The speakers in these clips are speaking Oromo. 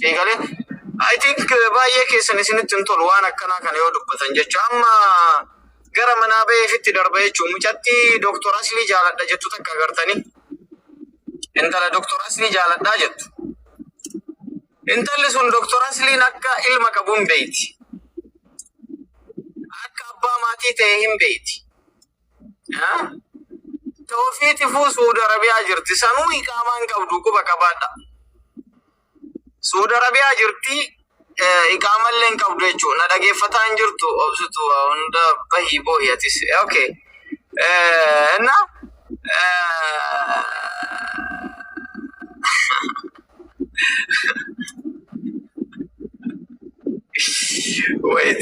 Eegale I think baay'ee keessan isinitti hin tolu waan akkanaa kana yoo dubbatan jecha amma gara manaa ba'ee fitti darba jechuun mucatti Dooktor Aslii jaaladha jettu takka agartanii intala Dooktor Aslii jaaladhaa jettu. Intalli sun Dooktor Asliin akka ilma qabuun beeyti. Akka abbaa maatii ta'e hin beeyti. Tawfiiti fuu Suudi Arabiyaa jirti. Sanuu iqaamaan qabdu quba qabaadha. Suudi Arabiyaa jirti iqaamallee hin qabdu jechuudha. Na dhageeffataa hin jirtu obsitu hunda bahii boo'yatis. Okay. Na wait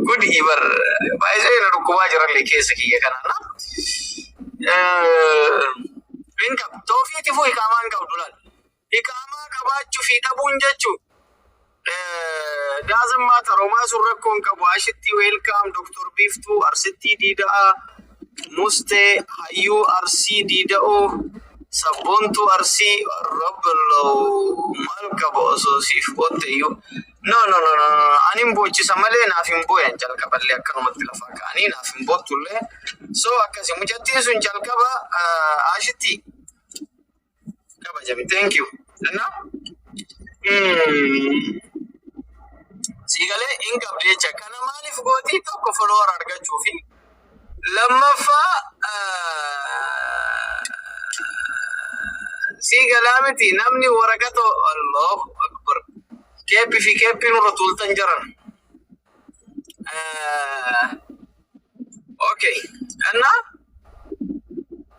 good ibar baay'ee na dhukkuba jirallee keessa kiyya kanana inka Tawfiiti fuu iqaamaan qabdu laal iqaamaa qabaachuu fi dhabuun jechuun doesn't matter homaa sun rakkoon qabu ashitti welcome Dr. Biftuu Arsitti Diidaa Mustee Hayyuu Arsii Diida'oo Sabbontu Arsii Rabbaloo maal qaba osoo siif qotteeyyuu no anin bochisa malee naaf hin booyan jalqaballee akkanumatti lafa kaanii naaf hin bottullee so akkasi mucattiin sun jalqaba ashitti kabajame thank you na siigalee hin qabdu jecha kana maaliif gootii tokko follower argachuu fi lammaffaa siigalaa miti namni waraqata Allahu akbar keeppi fi keeppi nurra tuultan jiran. Okay. Anna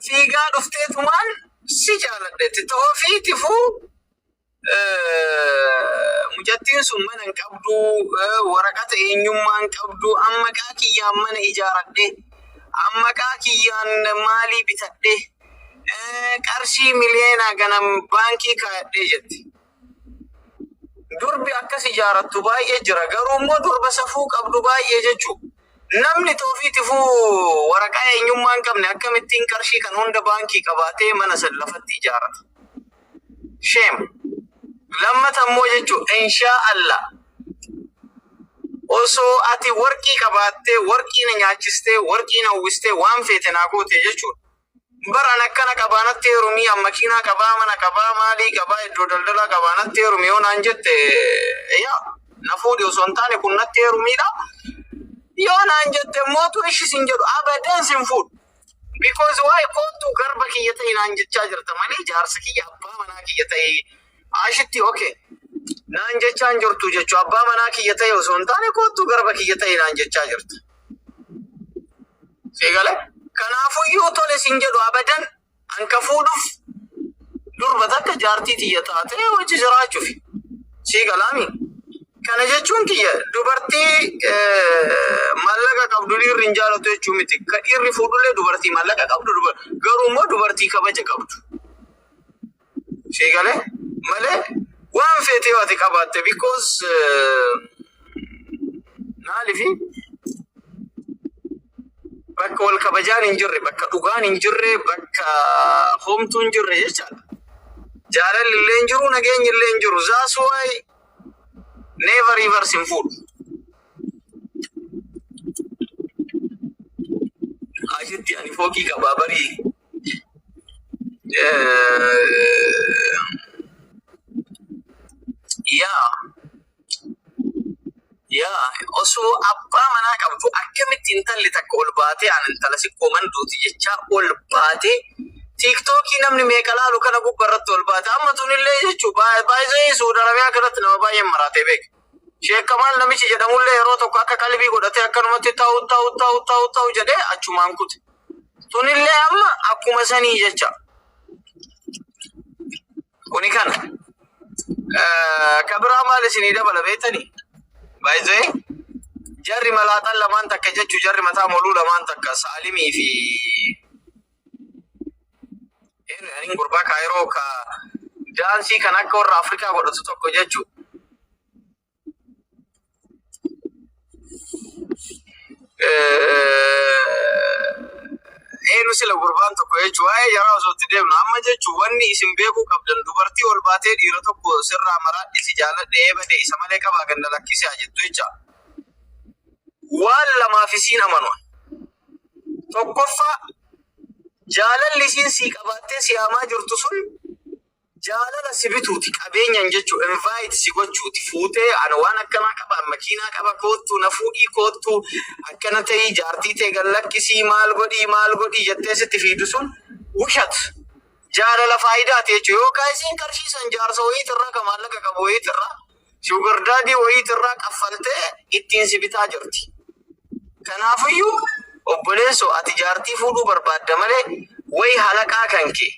fiigaa dhufteetumaan si jaaladhetti Tawfiiti fuu mucattiin sun mana hin qabdu waraqata eenyummaa hin qabdu amma maqaa kiyyaan mana ijaaradhe amma maqaa kiyyaan maalii bitadhe qarshii miliyoonaa ganam baankii kaayadhee jetti. Durbi akkas ijaarattu baay'ee jira garuu immoo durba safuu qabdu baay'ee jechuudha. Namni Tawfiiti fuu waraqaa eenyummaa hin qabne akkamittiin qarshii kan hunda baankii qabaatee mana san lafatti ijaarata. Shame. Lammata immoo jechuudha inshaa Allah osoo ati warqii qabaattee warqii na nyaachistee warqii na uwwistee waan feete naa goote jechuudha. Baran akkana qabaanatti heerumii makiinaa qabaa mana qabaa maalii qabaa iddoo daldalaa qabaanatti heerumii yoo naan jette yaa na fuudhi osoo hin taane kun natti heerumiidha. Yoo naan jette mootu ishis hin jedhu abadan sin fuudhu. Because waa'ee kootu garba kiyya ta'e naan jechaa jirta malee jaarsa kiyya abbaa manaa kiyya ta'e ashitti okay. Naan jechaan jirtu jechuu abbaa manaa kiyya ta'e osoo hin taane kootu garba kiyya ta'e naan jechaa jirta. Seegalee? Kanaafuu yoo tole sin jedhu abadan anka fuudhuuf durba takka jaartii tiyya taate wajji jiraachuuf seegalaami. Kana jechuun kiyya dubartii maallaqa qabdu dhiirri hin jaalatu jechuu miti. Ka dhiirri fuudhullee dubartii maallaqa qabdu garuu immoo dubartii kabaja qabdu. Seegalee malee waan feetee waati qabaatte because maaliifi bakka wal kabajaan hin jirre bakka dhugaan hin jirre bakka homtuun hin jirre jechaadha. Jaalalli illee hin jiru nageenyi illee hin jiru that's why never reverse hin fuudhu. Ashitti ani fookii qabaa barii yaa osoo abbaa manaa qabdu akkamitti intalli takka ol baatee aan intala sikkoo manduuti jecha ol baatee tiiktookii namni meeqa laalu kana gubbarratti ol baate amma tunillee jechuu baay'ee Suudi Arabiyaa kanatti nama baay'een maraatee beeka. Sheek Kamaal namichi jedhamullee yeroo tokko akka qalbii godhatee akkanumatti ta'u jedhee achumaan kute. Tunillee amma akkuma sanii jecha. Kuni kana. Kabiraa maal isinii dabala beektanii? Baay'ee jarri malaaxaan lamaan takka jechuu jarri mataa moluu lamaan takka Saalimii fi ani gurbaa Kaayiroo ka daansii kan akka warra Afrikaa godhatu tokko jechuu. nusila gurbaan tokko jechuun waa'ee jaraa osoo itti deemnu amma jechuun wanni isin beekuu qabdan dubartii ol baatee dhiira tokko sirraa maraadhe si jaaladhe eebade isa malee qabaa ganda lakkisee jettu jecha waan lamaaf isiin amanu tokkoffaa jaalalli isiin sii qabaattee si hamaa jirtu sun jaalala si bituuti qabeenyan jechuun invite si gochuuti fuutee ana waan akkanaa qaba makiinaa qaba koottu na fuudhii koottu akkana ta'ii jaartii ta'e gallakkisii maal godhii jettee sitti fiidu sun wushat jaalala faayidaa ta'e jechuun yookaan isiin qarshiisan jaarsa wayiitirraa ka maallaqa qabu wayiitirraa sugar daddy wayiitirraa qaffaltee ittiin si bitaa jirti. Kanaafiyyuu obboleessoo ati jaartii fuudhuu barbaadda malee wayi halaqaa kan kee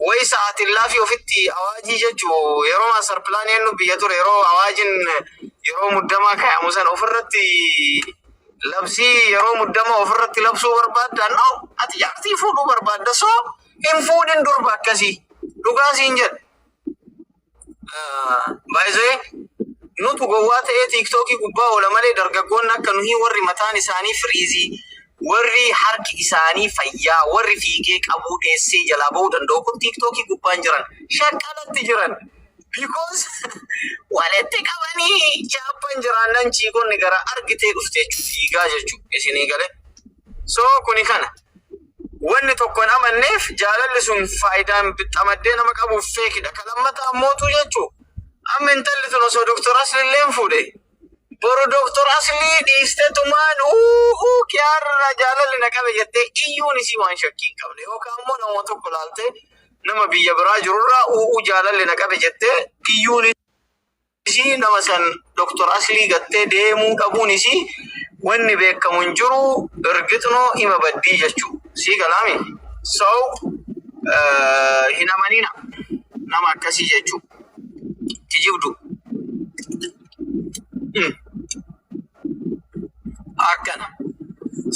way sa'aatilaa fi ofitti awaajii jechuun yeroo maastar pilaanii nu biyya ture yeroo awaajin yeroo muddamaa kaayamu san ofirratti labsii yeroo muddamaa ofirratti labsuu barbaadda no ati jaartii fuudhuu barbaadda soo hin fuudhin durba akkasii dhugaa siin jedhe. Baay'ee nutu gowwaa ta'ee tiiktookii gubbaa oola malee dargaggoonni akka nuyi warri mataan isaanii firiizii warri harki isaanii fayyaa warri fiigee qabuu dheessee jalaa bahuu danda'u kun tiiktookii gubbaan jiran shaqqalatti jiran because walitti qabanii chaappan jiraannan chiikonni gara argitee dhuftee fiigaa jechuudha isinii galee soo kuni kana wanni tokkoon amanneef jaalalli sun faayidaan bixxamaddee nama qabuuf feekidha kalammataa mootuu jechuudha amma intalli tun osoo doktora Aslilleen fuudhe boru doktor Asli dhiistetumaan kiyaarra jaalalli na qabe jettee iyyuun isii waan shakkii hin qabne yookaan immoo nama tokko laaltee nama biyya biraa jirurraa jaalalli na qabe jettee iyyuun isii nama san doktor Asli gattee deemuu dhabuun isii wanni beekamu hin jiru ergixnoo ima baddii jechuudha. Sii galaami so hin amanina nama akkasii jechuudha. Kijibdu akkana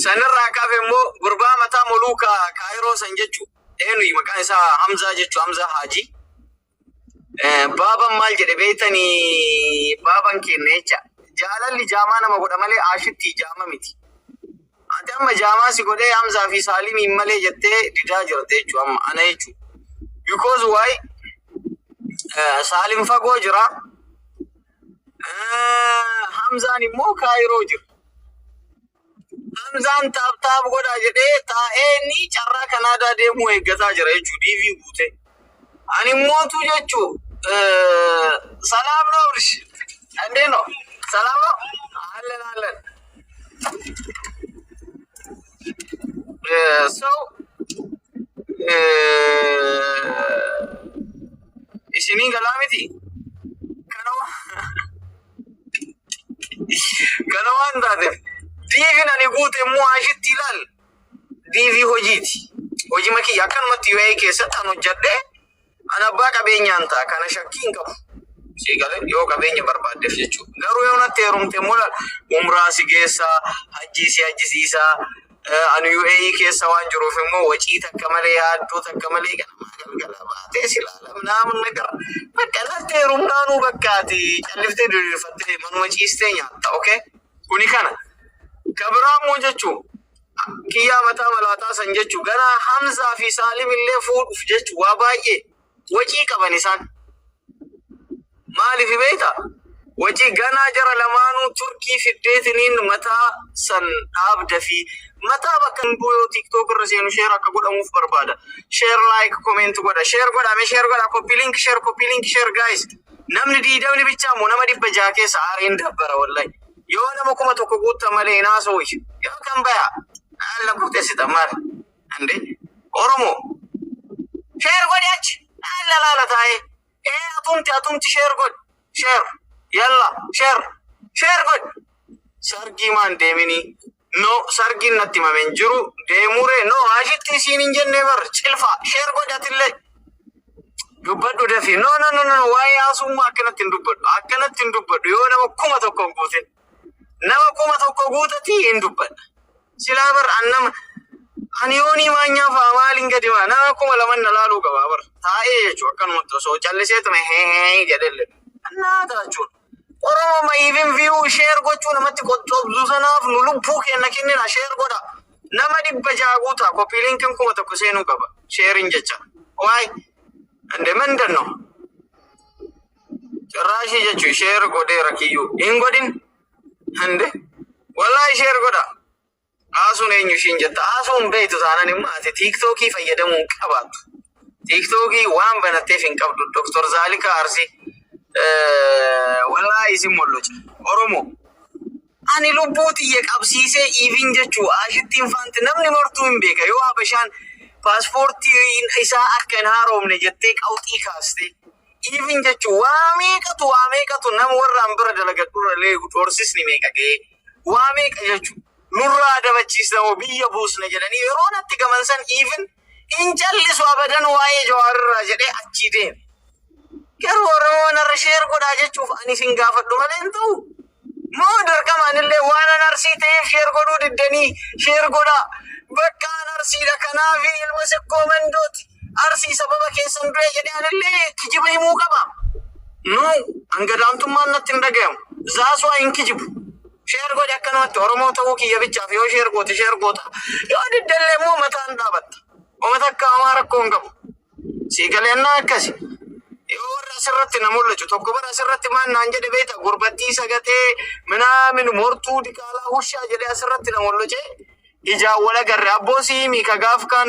sanirraa qabe immoo gurbaa mataa moluuka kaayiroo san jechuudha. Eenyu maqaan isaa Hamzaa jechuudha. Hamzaa Haji baaban maal jedhe beeytanii baaban keenya jecha jaalalli jaamaa nama godha malee aashitti jaama miti. Ati amma jaamaa si godhee Hamzaa fi Saalimiin malee jettee didaa jirte jechuudha. Amma ana jechuudha. Because why Saalim fagoo jira Hamzaan immoo kaayiroo jira. Hamzaan taap godhaa jedhee taa'ee ni carraa Kanaadaa deemuu eeggataa jira jechuudha. DV guute. Ani mootu jechuudha. Salaam Noorish. Andeeno. Salaam no. Allen. So isinii galaa miti. Kana waan taateef DV'n ani guute immoo ashitti ilaal. DV hojiiti. Hojii makii akkanumatti UAE keessatti an hojjedhee an abbaa qabeenyaan ta'a kana shakkii hin qabu. Si galee yoo qabeenya barbaaddeef jechuudha. Garuu yoo natti heerumte immoo umraa si geessaa, hajjii si hajjisiisaa, an UAE keessa waan jiruuf immoo wacii takka malee yaaddoo takka malee ganamaa galgala baatee si ilaala naamni gara. Bakka natti heerumnaanuu bakkaati calliftee diriirfattee manuma ciistee nyaatta. Okay? Kuni kana. Kabiraamoo jechuun kiyyaa mataa malaataa san jechuun gara Hamzaa fi Saalim illee fuudhuuf jechuun waa baay'ee wacii qaban isaan. Maaliif beektaa? Wacii ganaa jara lamaanuu Turkii fiddeetiniin mataa san dhaabda fi mataa bakka hunduu yoo TikTok irra seenu share akka godhamuuf barbaada. Share like comment godha. Share godha. Copy link share guys. Namni diidamni bichaa moo nama 600 keessa aariin dabbara wallahi. Yoo nama 1,000 guutta malee naasoo wayyu. Yoo kan baya alla guutesita maal ande Oromoo share godhi achi alla laala taa'ee atumti share godhi share yalla share godhi sargii maan deemini no sargiin natti mamen jiru deemure no ashitti isiin hin jenne bar cilfa share godhi atillee dubbadhu dafi no waa'ee haasummaa akkanatti hin dubbadhu yoo nama 1,000 guutin nama 1,000 guutati hin dubbadha silaa bar annama aniyoonii maanyaa fa'aa maaliin gadi maa nama 2,000 na laaluu qaba bar taa'ee jechuudha akkanumatti osoo calliseetuma jedhelle annaa taachuudha. Oromoo ma even view share gochuu namatti qottobsu sanaaf nu lubbuu kenna kennina share godha nama dhibba jaaguuta koppii linkin kuma tokko seenuu qaba sheerin jecha waay ande mandanno Rashi jechu sheer godheera kiyyuu hin godhin ande wallahi sheer godha aasuun eenyushiin jetta aasuun beeytu taanan immoo ati tiiktookii fayyadamuu qabaattu tiiktookii waan banatteef hin qabdu Dr. Zaalika Arsi wallahi isin mollocha Oromoo ani lubbuuti qabsiisee even jechuu ashittiin faanti namni martuu hin beeka yoo habashaan paaspoortii isaa akka hin haaromne jettee qawxii kaaste even jechuu waa meeqatu nama warraan bira dalagadhurra leegu doorsisni meeqa ga'ee waa meeqa jechuu nurraa dabachiisnamo biyya buusna jedhanii yeroo natti gamansan even in jallisu abadan waa'ee Jawaarraa jedhee achii deeme garuu Oromoo narra sheer godhaa jechuuf ani sin gaafadhu malee hin ta'u مودر كمان اللي وانا نرسيته شير قدو ددني شير قدا بكا نرسي لكنا في المسك كومندوت ارسي سببا كيسن دوي جدي ان اللي كجيبي مو كبا نو انغدامتم ما نتندغم زاسو ان كجيب شير قدا كنا تورمو توكي يبيچا فيو شير قوت يو ددله مو متان دابت ومتا كامار كونغم سيغلنا كسي yoo asirratti namoota tokko bara asirratti maan naan jedhe beeta gurbattii sagatee min mortuu diqaalaa hushaa jedhe asirratti namoota ijaa wala garre abboosi mi kagaaf kan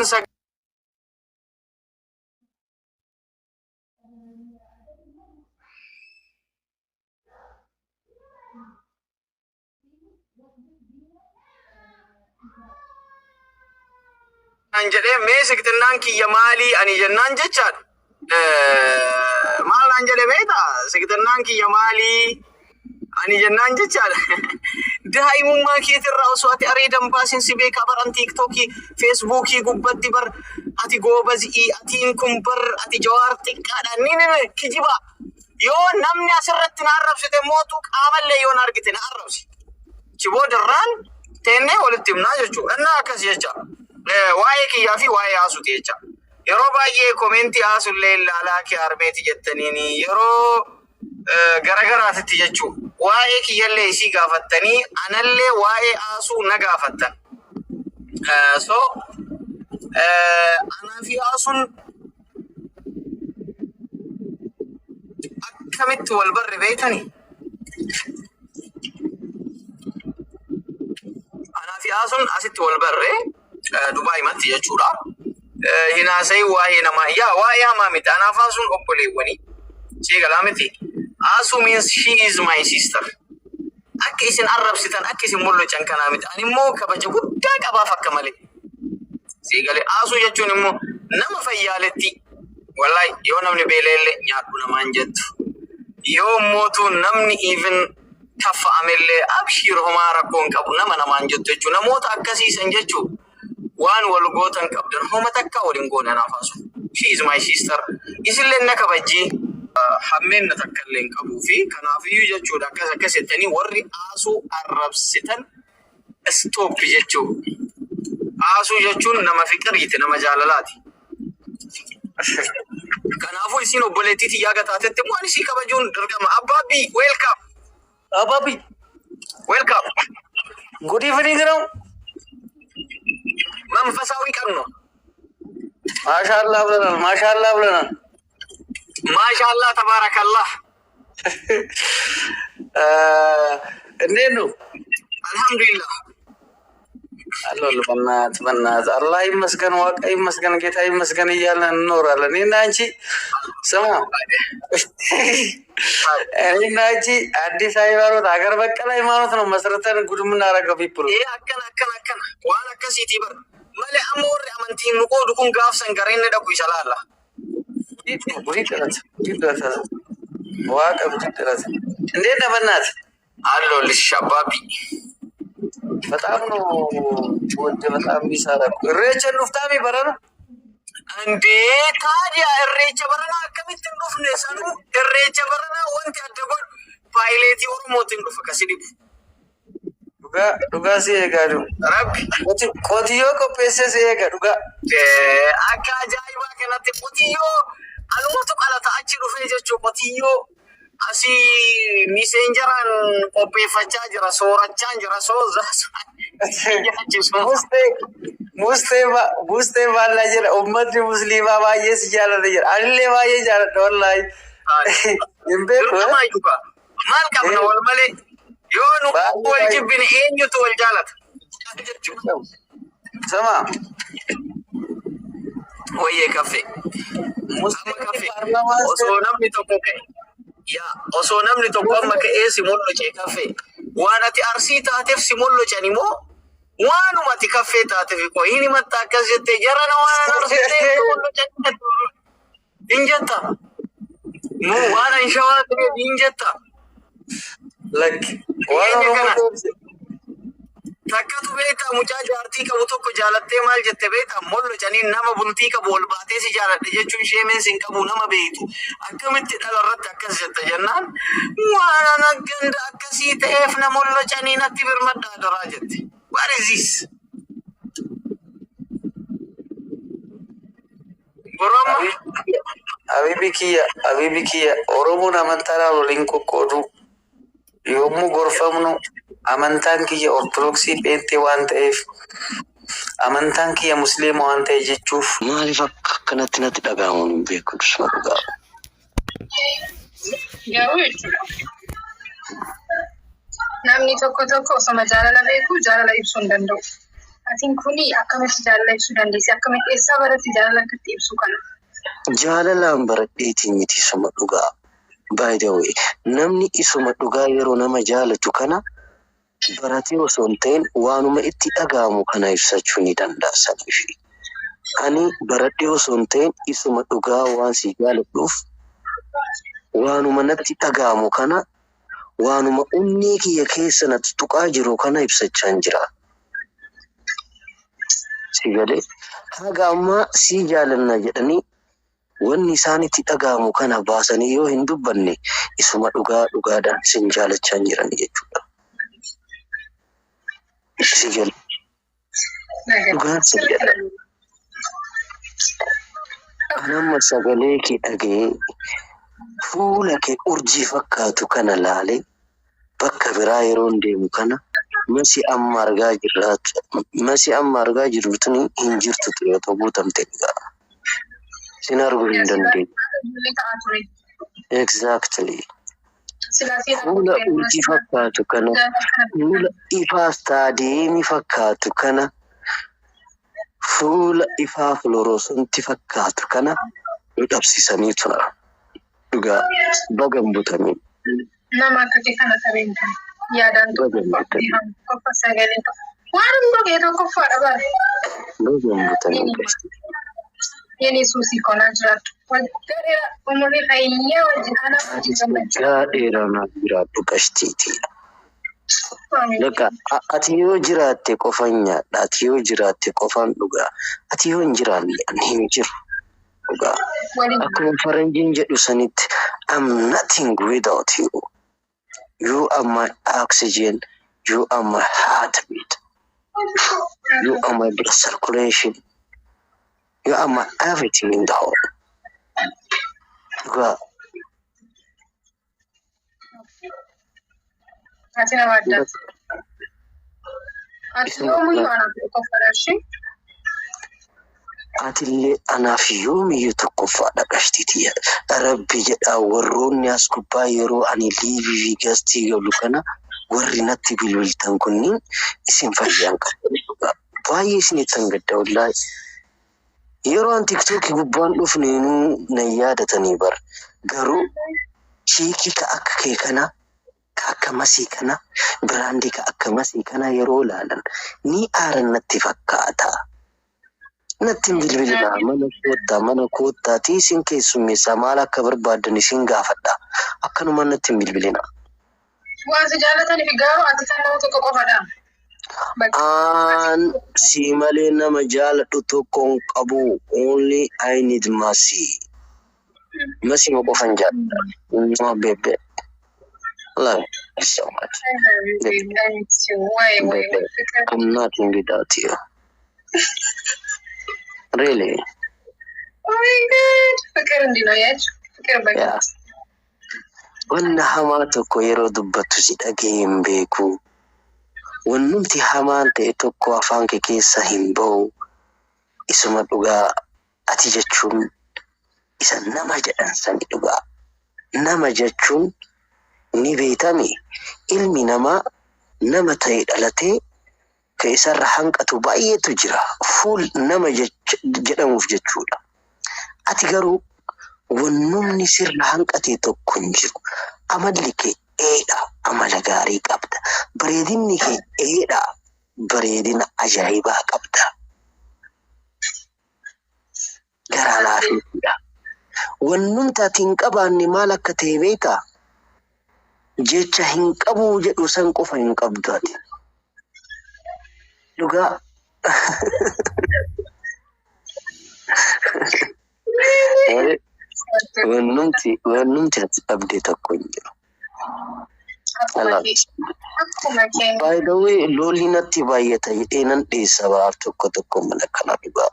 naan jedhe mee siktinnaan kiyya maalii ani jennaan jechaadha maal anjale beeta sekretarnaan kiyya maali ani jennaan jechaadha daa'imummaa keetirraa osoo ati areedan baasin si beekaa baran tiiktookii feesbuukii gubbatti bar ati goobazii atiin kun bar ati Jawaar xiqqaadha ni kijiba yoo namni asirratti na arrabsite mootu qaamallee yoo na argite na arrabsi chiboodarraan teennee walitti himnaa jechuudha innaa akkas jecha waa'ee kiyyaa fi waa'ee haasuuti jecha yeroo baay'ee koomenti aasullee ilaalaa kee arbeeti jettaniini yeroo garagaraatitti jechuu waa'ee kiyyallee isii gaafattanii anallee waa'ee aasuu na gaafattan so anaa fi aasuun akkamitti wal barre beektanii anaa fi aasuun asitti wal barre Dubai matti jechuudha hina say waa'ee nama yaa waa'ee haamamiti anaa fi aasuun obboleewwanii seegalamiti Asu means she is my sister. Akka isin arrabsitan akka isin mul'achan kana miti ani immoo kabaja guddaa qabaaf akka malee seegale Asu jechuun immoo nama fayyaaletti wallahi yoo namni beelelle nyaadhu namaan jettu yoo mootu namni even taffa'amellee abshir homaa rakkoon qabu namaan jettu jechuun namoota akkasiisan jechuun waan wal gootan qabdan homa takka waliin goona naaf Asu she is my sister isillee na kabajji hameen natakkalleen qabu fi kanaafiyyuu jechuudha akkas jettanii warri Asu arrabsitan stop jechuu Asu jechuun nama fiqiriiti nama jaalalaati kanaafu isin obboleettiiti yaaga taatetti waan isii kabajuun dirqama Abaabi welcome Abaabi welcome good evening girl መንፈሳዊ ቀን ነው ማሻአላህ ብለናል ማሻአላህ ተባረከላህ እንዴት ነው አልহামዱሊላህ አላህ በእናት አላህ ይመስገን ዋቃ ይመስገን ጌታ ይመስገን እያለን እንኖራለን እኔና አንቺ ስማ እኔና አንቺ አዲስ ሃይማኖት ሀገር በቀል ሃይማኖት ነው መስርተን ጉድ የምናደርገው ፒፕል ይሄ አከና ዋና ከሲቲ በር መለ አሞር አመንቲ ንቆዱ ኩን ጋፍ ሰንገረን ደቁ ይችላል ዋቀ ብትደረስ እንዴት ነህ በእናት አለሁልሽ አባቢ በጣም ነው ወደ በጣም ይሳራ እሬቸ ኑፍታሚ በረና እንዴ ታዲያ እሬቸ በረና ከሚት ኑፍነ ሰኑ እሬቸ በረና ወንት ያደጎን ፓይሌት ኦሮሞት ኑፍ ከሲዲቡ ዱጋ ሲሄጋዱ ረቢ ቆቲዮ ኮፔሰስ ሲሄጋ ዱጋ አካ ጃይባ ከናት ቆቲዮ አልሞቱ ቀላታ አቺ ዱፌ ጀቹ ቆቲዮ አሲ ሚሴንጀራን ቆፔ ፈቻ ጅራ ሶራቻን ጅራ ሶዛ Mustapha Allah jira ummatni muslimaa baay'ee si jaalata jira. Anillee baay'ee jaaladha wallahi. Hin beeku. Maal qabna wal malee yoo nu wal jibbine eenyutu wal jaalata? Sama. Wayyee kaffee. Osoo namni tokko ka'e. Osoo namni tokko amma ka'ee si molloce kaffee. Waan ati arsii taateef si mollocani moo waanuma ati kaffee taateef koo inni matta akkas jettee jarana waan arsii ta'eef mollocani hin jetta. Moo waan an shawaa ta'eef hin jetta. Lakki waan takkatu beektaa mucaa jaartii qabu tokko jaalattee maal jette beektaa mollocanii nama bultii qabu ol baatee si jaaladhe jechuun sheemeen sin qabu nama beektu akkamitti dhalarratti akkas jette jennaan waan ana ganda akkasii ta'eef na mollocanii natti birmadhaa daraa jette. What is this? Goroma. Habibi kiyya Oromoon amantaa waliin qoqqoodu yommuu gorfamnu amantaan kiyya ortodoksii pheenxee waan ta'eef amantaan kiyya musliima waan ta'e jechuuf maaliif akkanatti natti dhaga'amuun hin beeku dusuma dhugaa. Garuu jechuudha. Namni tokko osoma jaalala beeku jaalala ibsuu hin danda'u. Atiin kuni akkamitti jaalala ibsuu dandeessi? Akkamitti eessaa baratti jaalala akkatti ibsuu kana? Jaalalaan baradheetiin miti isuma dhugaa. By the way, namni isuma dhugaa yeroo nama jaalatu kana baratee osoo hin ta'in waanuma itti dhaga'amu kana ibsachuu ni danda'a saniifi. Ani baradhee osoo hin ta'in isuma dhugaa waan si jaaladhuuf waanuma natti dhaga'amu kana waanuma unnii kiyya keessa natti tuqaa jiru kana ibsachaa jira. Si galee haga ammaa si jaalanna jedhanii wanni isaanitti dhaga'amu kana baasanii yoo hin dubbanne isuma dhugaadhaan sin jaalachaa jiran jechuudha. Si galee dhugaan si jedha. Anamma sagalee kee dhaga'ee fuula kee urjii fakkaatu kana laalee bakka biraa yeroo deemu kana masi amma argaa jirtu hin jirtu ture otoo guutamte dhugaa. Sin arguu hin dandeenye. Exactly. Fuula urjii fakkaatu kana, fuula ifaa staadeemii fakkaatu kana, fuula ifaa fluorescentii fakkaatu kana nu dhabsiisanii tura. Dhugaa bagan butamee. Nama akkasii kana qabeen kan yaadaan tokko sagalee tokko waan hundee tokkoffaadha bara. Bagan butamee. Yeni susi kona jiraatu. Waggaa umurii fayyaa wajjin ana wajjin gammachuu. Dheeraa naaf jiraattu qashtiiti. Ati yoo jiraatte qofan nyaadha. Ati yoo jiraatte qofan dhugaa. Ati yoo hin jiraanne hin jiru. Dhugaa. Akkuma faranjiin jedhu sanitti I'm nothing without you. You are my oxygen. You are my heartbeat. You are my blood circulation. You are my everything in the whole. Dhugaa. Ati nama adda. Ati yoomuu waan tokkoffaadha ishee? Atillee anaaf yoomiyyuu tokkoffaadha qashtiiti. Rabbi jedhaa warroonni as gubbaa yeroo ani liivii fi gastii galu kana warri natti bilbiltan kunniin isin fayyaan qabu. Baay'ee isinitti sangadda wallaahi. Yeroo an TikTok gubbaan dhufneenuu na yaadatanii bar garuu chiikii ka akka kee kana ka akka masii kana biraandii ka akka masii kana yeroo ilaalan ni aaran natti fakkaata. Natti bilbilaa mana koottaatii isin keessummeessaa maal akka barbaadan isin gaafadha. Akkanuma natti bilbilina. Waan si jaalataniif garuu ati kan nama tokko qofadha. An si malee nama jaaladhu tokkoon qabu. Only I need mercy. Mercy mo qofan jaaladha. No baby. Love you so much. I'm nothing without you. Really? Oh my God. Fikir hindi no yet. Fikir ba? Yeah. Wanna hamaa tokko yeroo dubbattu si dhaga'een beeku. wannumti hamaan ta'e tokko afaan kee keessa hin ba'u. Isuma dhugaa ati jechuun isa nama jedhan sani dhugaa. Nama jechuun ni beekame ilmi namaa nama ta'e dhalatee ka isarra hanqatu baay'eetu jira. Fuul nama jedhamuuf jechuudha. Ati garuu wannumni sirra hanqate tokko hin jiru. Amalli kee eedha, amala gaarii qabda. Bareedinni kee eedha, bareedina ajaa'ibaa qabda. Garaa laafiidha. Wannumti ati hin qabaanne maal akka ta'e beektaa? Jecha hin qabu jedhu san qofa hin qabdu ati. Dhugaa. Wannumti ati qabde tokko hin jiru. By the way, lolli natti baay'ata jedhee nan dhiyeessa ba'aaf tokko mana kana dhugaa.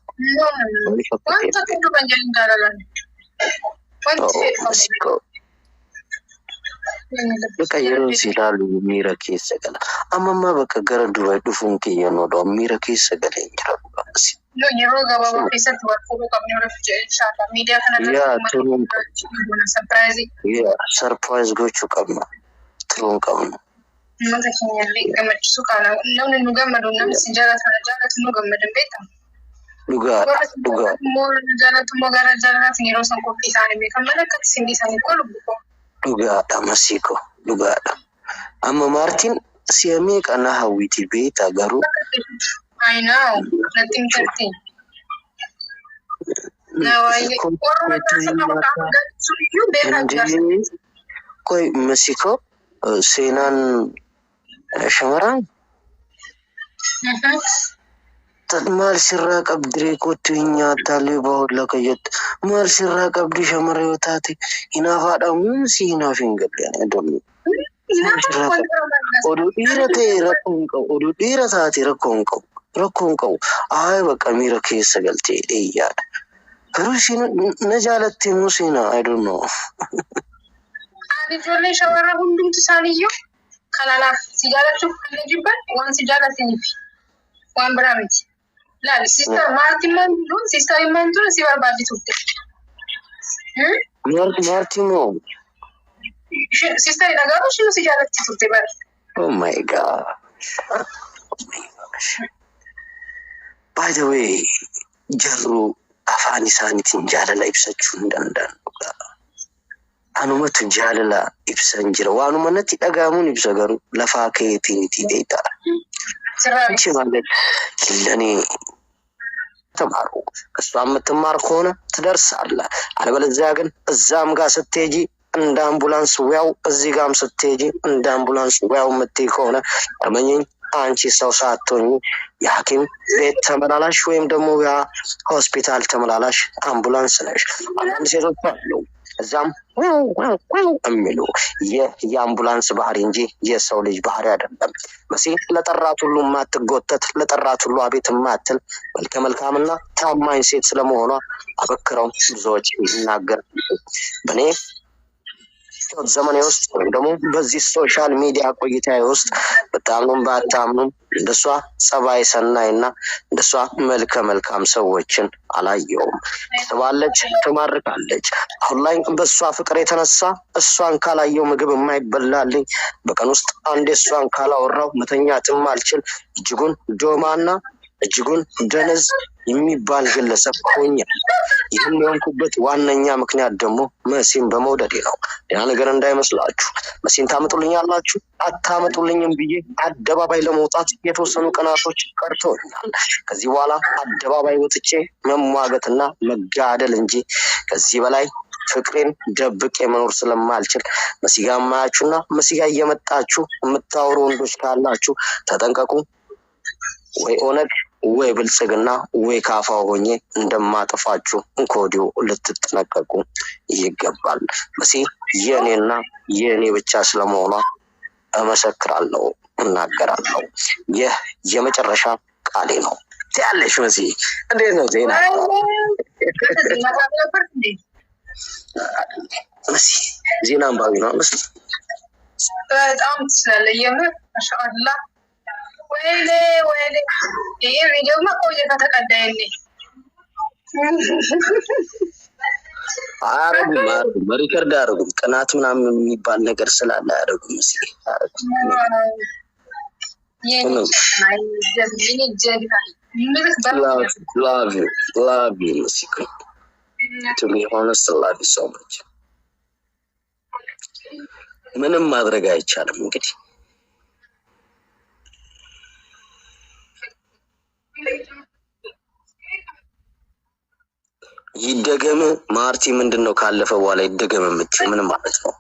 Wanta kuntu kan jedhu jaalalani. Bakka yeroo si ilaalu miira keessa gala. Amma bakka gara Dubai dhufuun kiyyannoodha miira keessa galee hin jira dhugaa. Yeroo gabaabaa keessatti wal fuudhuu qabne irratti inshallah miidiyaa kanarratti sarpiraayiz gochuu qabna. Turuun qabna. Uummata keenyallee gammachiisuu qabna. Namni nu gammadu namni si jaalatu nu gammadan beekama. Dhugaadha. Jaalatu gara jaalatu yeroo san qophii isaanii beekan mana akkatti sindi isaanii koo lubbu. Dhugaadha masiiko dhugaadha. Amma Maartiin si'a meeqa na hawwiti beektaa garuu. I know, nothing certain. Koi Mexico seenaan shamarran maal sirraa qabdiree kottu hin nyaattaalee bahuudha kayyatti maal sirraa qabdi shamarra yoo taate hinaafaadhamuun si hinaaf hin galleen adoonni. Oduu dhiira ta'e rakkoo hin qabu. Oduu dhiira taate rakkoo hin qabu. Ayi bakka miira keessa galtee dheeyyaadha. Garuu isheen na jaalattee moo seenaa? I don't know. Ani ijoollee shamarran hundumti isaaniiyyuu kanaaf si jaalachuuf kan jibban waan si jaalataniif waan biraa miti. Laali sister Maartiin Mantuun si barbaaddi turte. Maartiin moo? Sister dhagaatu isheen si jaalatti turte bara. Oh my God. By the way, jarru afaan isaaniitiin jaalala ibsachuu hin danda'an. Anumatu jaalala ibsan jira. Waanuma natti dhaga'amuun ibsa garuu lafaa keetiin itti deetaa. Ichi ማለት ለኔ ተማሩ እሷ የምትማር ከሆነ ትደርሳለህ። አለበለዚያ ግን እዛም ጋር ስትሄጂ እንደ አምቡላንስ ወያው እዚህ ጋርም ስትሄጂ እንደ አምቡላንስ ወያው የምትይ ከሆነ እመኚኝ አንቺ ሰው ሳትሆኚ የሐኪም ቤት ተመላላሽ ወይም ደግሞ ያ ሆስፒታል ተመላላሽ አምቡላንስ ነሽ። አንዳንድ ሴቶች አሉ እዛም የሚሉ የአምቡላንስ ባህሪ እንጂ የሰው ልጅ ባህሪ አይደለም። መሲ ለጠራት ሁሉ ማትጎተት ለጠራት ሁሉ አቤት ማትል መልከ መልካምና ታማኝ ሴት ስለመሆኗ አበክረው ብዙዎች ይናገራሉ። በኔ ዘመኔ ውስጥ ወይም ደግሞ በዚህ ሶሻል ሚዲያ ቆይታዬ ውስጥ በጣምም ባታምኑም እንደሷ ጸባይ ሰናይና እንደሷ መልከ መልካም ሰዎችን አላየውም። ትስባለች፣ ትማርካለች። አሁን ላይ በሷ ፍቅር የተነሳ እሷን ካላየው ምግብ የማይበላልኝ በቀን ውስጥ አንዴ እሷን ካላወራው መተኛትም አልችል እጅጉን ዶማና እጅጉን ደነዝ የሚባል ግለሰብ ሆኛል። ይህን የሆንኩበት ዋነኛ ምክንያት ደግሞ መሲን በመውደዴ ነው። ሌላ ነገር እንዳይመስላችሁ። መሲን ታመጡልኛላችሁ አታመጡልኝም ብዬ አደባባይ ለመውጣት የተወሰኑ ቀናቶች ቀርተውኛል። ከዚህ በኋላ አደባባይ ወጥቼ መሟገትና መጋደል እንጂ ከዚህ በላይ ፍቅሬን ደብቄ መኖር ስለማልችል መሲጋ ማያችሁና መሲጋ እየመጣችሁ የምታወሩ ወንዶች ካላችሁ ተጠንቀቁ። ወይ ኦነግ ወይ ብልጽግና ወይ ካፋ ሆኜ እንደማጠፋችሁ እንኮዲው ልትጠነቀቁ ይገባል። መሲ የኔና የኔ ብቻ ስለመሆኗ እመሰክራለሁ፣ እናገራለሁ። ይህ የመጨረሻ ቃሌ ነው። ያለሽ መሲ እንዴት ነው ዜና? መሲ ዜና አንባቢ ነው መሲ። በጣም ትችላለህ የምር ማሻአላህ። ወይኔ ይሄ ቪዲዮ ማቆየ ከተቀዳይልኝ አያረጉም ሪከርድ አያረጉም። ቅናት ምናምን የሚባል ነገር ስላለ አያረጉም። እስኪ love you Mexico. To be honest, I love you so much. ምንም ማድረግ አይቻልም እንግዲህ ይደገም ማርቲ ምንድነው ካለፈ በኋላ ይደገም የምትይው ምን ማለት ነው?